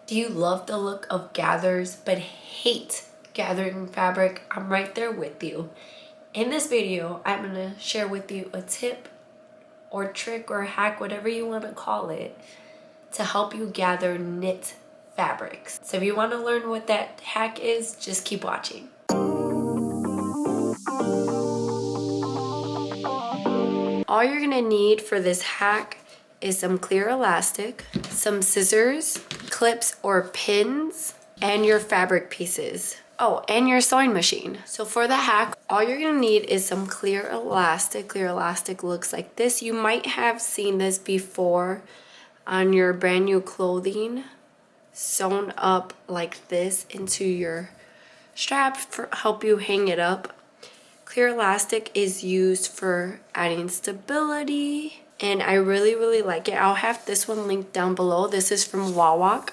Do you love the look of gathers but hate gathering fabric? I'm right there with you. In this video, I'm gonna share with you a tip or trick or hack, whatever you want to call it, to help you gather knit fabrics. So if you want to learn what that hack is, just keep watching. All you're gonna need for this hack is some clear elastic, some scissors, clips or pins, and your fabric pieces. Oh, and your sewing machine. So for the hack, all you're gonna need is some clear elastic. Clear elastic looks like this. You might have seen this before on your brand new clothing, sewn up like this into your strap for help you hang it up. Clear elastic is used for adding stability, and I really like it. I'll have this one linked down below. This is from Wawak,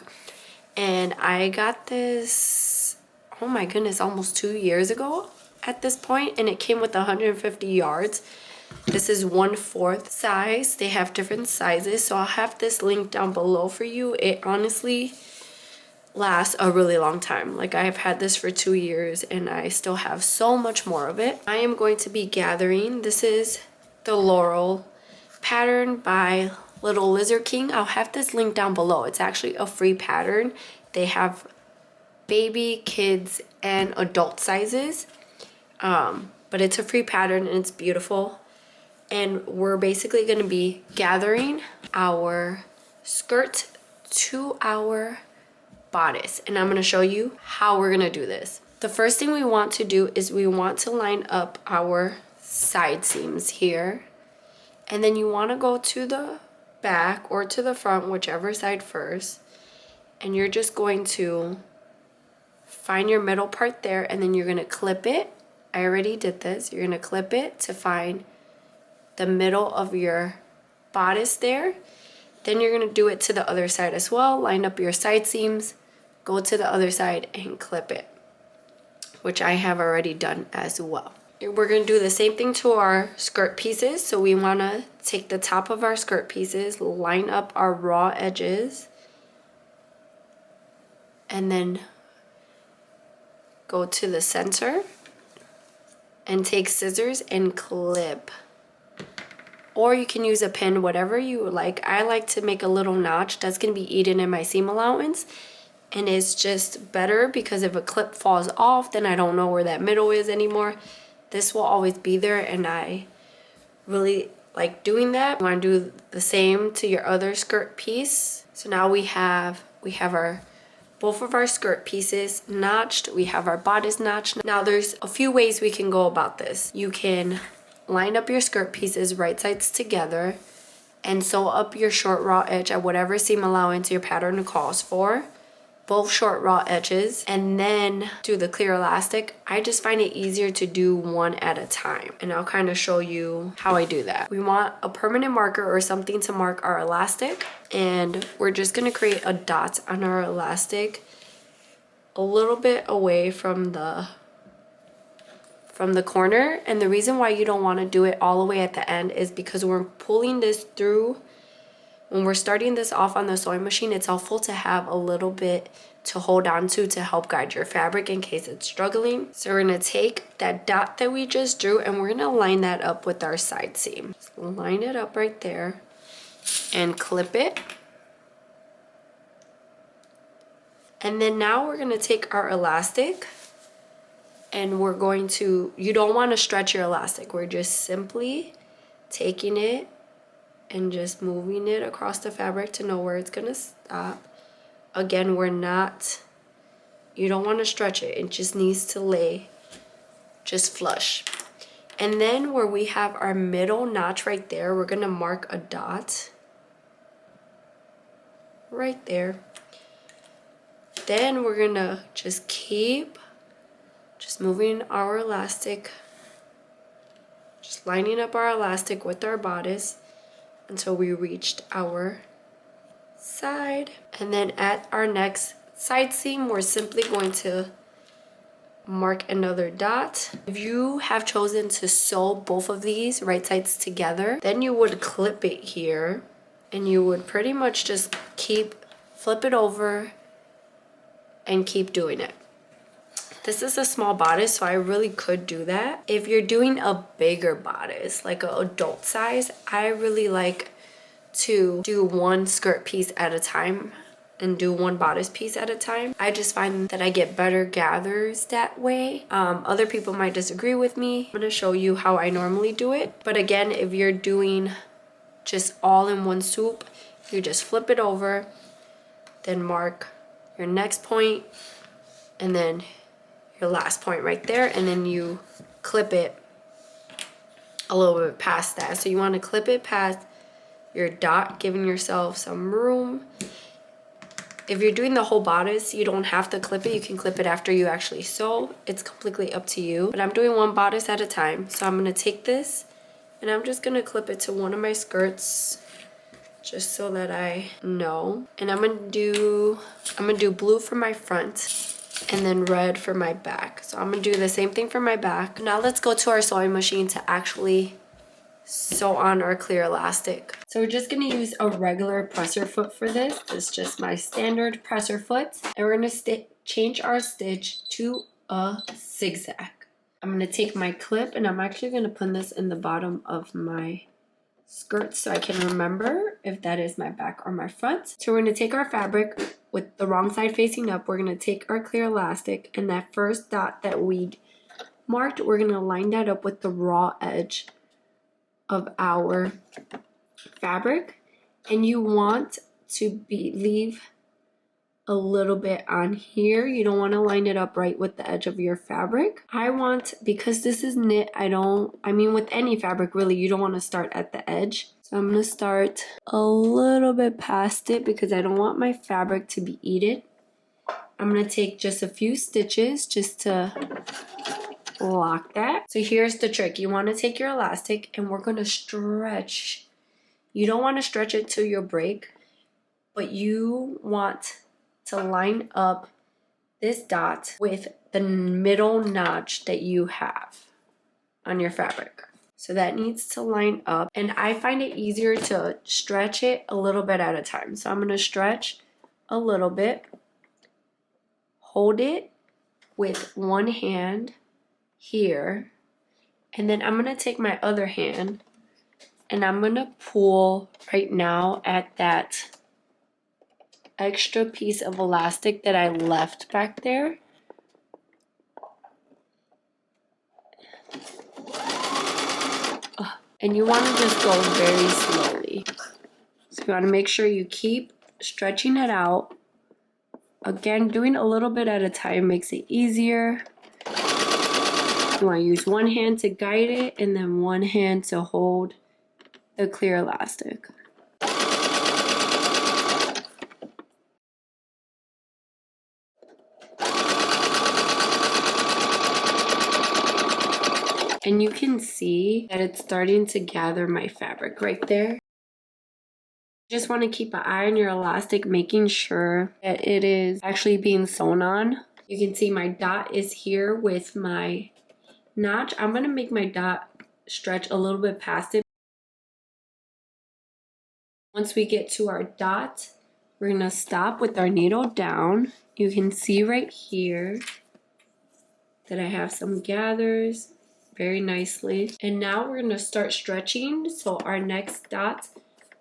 and I got this, oh my goodness, almost 2 years ago at this point, and it came with 150 yards. This is 1/4 size. They have different sizes, so I'll have this linked down below for you. It honestly lasts a really long time. Like, I have had this for 2 years and I still have so much more of it. I am going to be gathering. This is the Laurel pattern by Little Lizard King. I'll have this link down below. It's actually a free pattern. They have baby, kids, and adult sizes. But it's a free pattern and it's beautiful. And we're basically going to be gathering our skirt to our bodice, and I'm going to show you how we're going to do this. The first thing we want to do is we want to line up our side seams here, and then you want to go to the back or to the front, whichever side first, and you're just going to find your middle part there, and then you're going to clip it. I already did this. You're going to clip it to find the middle of your bodice there. Then you're going to do it to the other side as well. Line up your side seams, go to the other side and clip it, which I have already done as well. We're going to do the same thing to our skirt pieces. So we want to take the top of our skirt pieces, line up our raw edges, and then go to the center and take scissors and clip. Or you can use a pin, whatever you like. I like to make a little notch that's going to be eaten in my seam allowance. And it's just better because if a clip falls off, then I don't know where that middle is anymore. This will always be there, and I really like doing that. You want to do the same to your other skirt piece. So now we have our both of our skirt pieces notched. We have our bodice notched. Now there's a few ways we can go about this. You can line up your skirt pieces right sides together and sew up your short raw edge at whatever seam allowance your pattern calls for, both short raw edges, and then do the clear elastic. I just find it easier to do one at a time, and I'll kind of show you how I do that. We want a permanent marker or something to mark our elastic, and we're just going to create a dot on our elastic a little bit away from the corner. And the reason why you don't want to do it all the way at the end is because we're pulling this through. When we're starting this off on the sewing machine, it's helpful to have a little bit to hold on to help guide your fabric in case it's struggling. So we're going to take that dot that we just drew and we're going to line that up with our side seam. So line it up right there and clip it. And then now we're going to take our elastic, and we're going to, you don't want to stretch your elastic. We're just simply taking it and just moving it across the fabric to know where it's going to stop. Again, you don't want to stretch it. It just needs to lay just flush. And then where we have our middle notch right there, we're going to mark a dot right there. Then we're going to just keep moving our elastic, just lining up our elastic with our bodice until we reached our side. And then at our next side seam, we're simply going to mark another dot. If you have chosen to sew both of these right sides together, then you would clip it here, and you would pretty much just flip it over and keep doing it. This is a small bodice, so I really could do that. If you're doing a bigger bodice, like an adult size, I really like to do one skirt piece at a time and do one bodice piece at a time. I just find that I get better gathers that way. Other people might disagree with me. I'm gonna show you how I normally do it. But again, if you're doing just all in one swoop, you just flip it over, then mark your next point, and then your last point right there, and then you clip it a little bit past that. So you want to clip it past your dot, giving yourself some room. If you're doing the whole bodice, you don't have to clip it. You can clip it after you actually sew. It's completely up to you. But I'm doing one bodice at a time. So I'm going to take this and I'm just going to clip it to one of my skirts just so that I know. And I'm going to do blue for my front and then red for my back. So I'm going to do the same thing for my back. Now let's go to our sewing machine to actually sew on our clear elastic. So we're just going to use a regular presser foot for this. This is just my standard presser foot. And we're going to change our stitch to a zigzag. I'm going to take my clip and I'm actually going to put this in the bottom of my skirt so I can remember if that is my back or my front. So we're going to take our fabric with the wrong side facing up. We're going to take our clear elastic and that first dot that we marked, we're going to line that up with the raw edge of our fabric, and you want to leave a little bit on here. You don't want to line it up right with the edge of your fabric. I want, because this is knit, I mean with any fabric really, you don't want to start at the edge. So I'm going to start a little bit past it because I don't want my fabric to be eaten. I'm going to take just a few stitches just to lock that. So here's the trick. You want to take your elastic and we're going to stretch. You don't want to stretch it till you break, but you want to line up this dot with the middle notch that you have on your fabric. So that needs to line up, and I find it easier to stretch it a little bit at a time. So I'm going to stretch a little bit, hold it with one hand here, and then I'm going to take my other hand and I'm going to pull right now at that extra piece of elastic that I left back there. And you want to just go very slowly. So you want to make sure you keep stretching it out. Again, doing a little bit at a time makes it easier. You want to use one hand to guide it and then one hand to hold the clear elastic. And you can see that it's starting to gather my fabric right there. Just want to keep an eye on your elastic, making sure that it is actually being sewn on. You can see my dot is here with my notch. I'm going to make my dot stretch a little bit past it. Once we get to our dot, we're going to stop with our needle down. You can see right here that I have some gathers very nicely. And now we're going to start stretching. So our next dot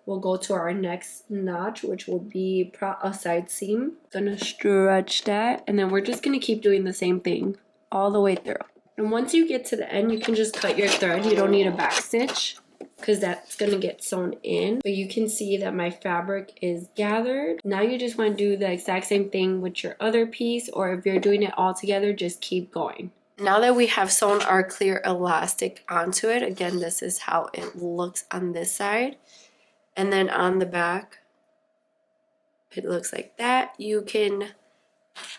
will go to our next notch, which will be a side seam. Gonna stretch that, and then we're just gonna keep doing the same thing all the way through. And once you get to the end, you can just cut your thread. You don't need a back stitch because that's gonna get sewn in. But you can see that my fabric is gathered. Now you just want to do the exact same thing with your other piece, or if you're doing it all together, just keep going. Now that we have sewn our clear elastic onto it, again, this is how it looks on this side. And then on the back, it looks like that. You can,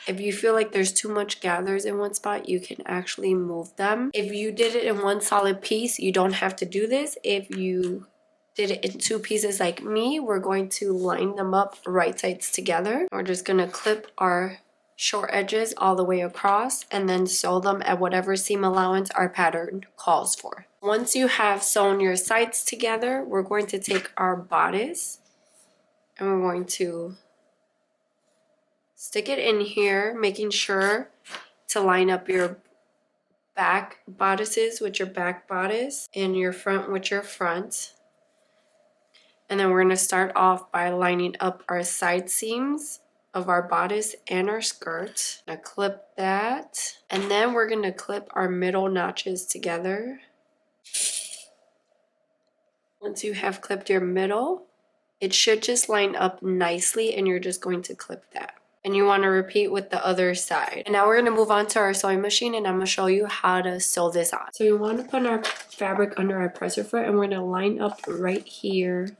if you feel like there's too much gathers in one spot, you can actually move them. If you did it in one solid piece, you don't have to do this. If you did it in two pieces like me, we're going to line them up right sides together. We're just gonna clip our short edges all the way across and then sew them at whatever seam allowance our pattern calls for. Once you have sewn your sides together, we're going to take our bodice and we're going to Stick it in here, making sure to line up your back bodices with your back bodice and your front with your front. And then we're going to start off by lining up our side seams of our bodice and our skirt. Now clip that. And then we're going to clip our middle notches together. Once you have clipped your middle, it should just line up nicely and you're just going to clip that. And you want to repeat with the other side. And now we're going to move on to our sewing machine and I'm going to show you how to sew this on. So you want to put our fabric under our presser foot and we're going to line up right here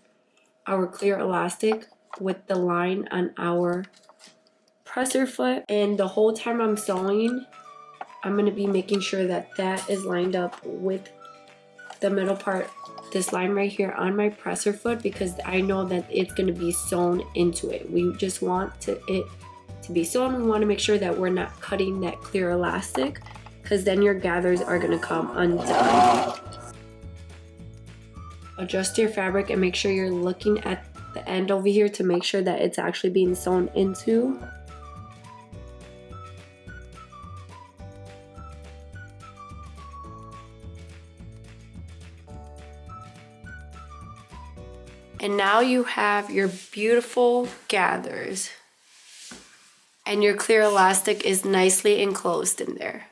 our clear elastic with the line on our presser foot. And the whole time I'm sewing, I'm going to be making sure that that is lined up with the middle part, this line right here on my presser foot, because I know that it's going to be sewn into it. We just want it to be sewn. We want to make sure that we're not cutting that clear elastic, because then your gathers are going to come undone. Adjust your fabric and make sure you're looking at the end over here to make sure that it's actually being sewn into. And now you have your beautiful gathers. And your clear elastic is nicely enclosed in there.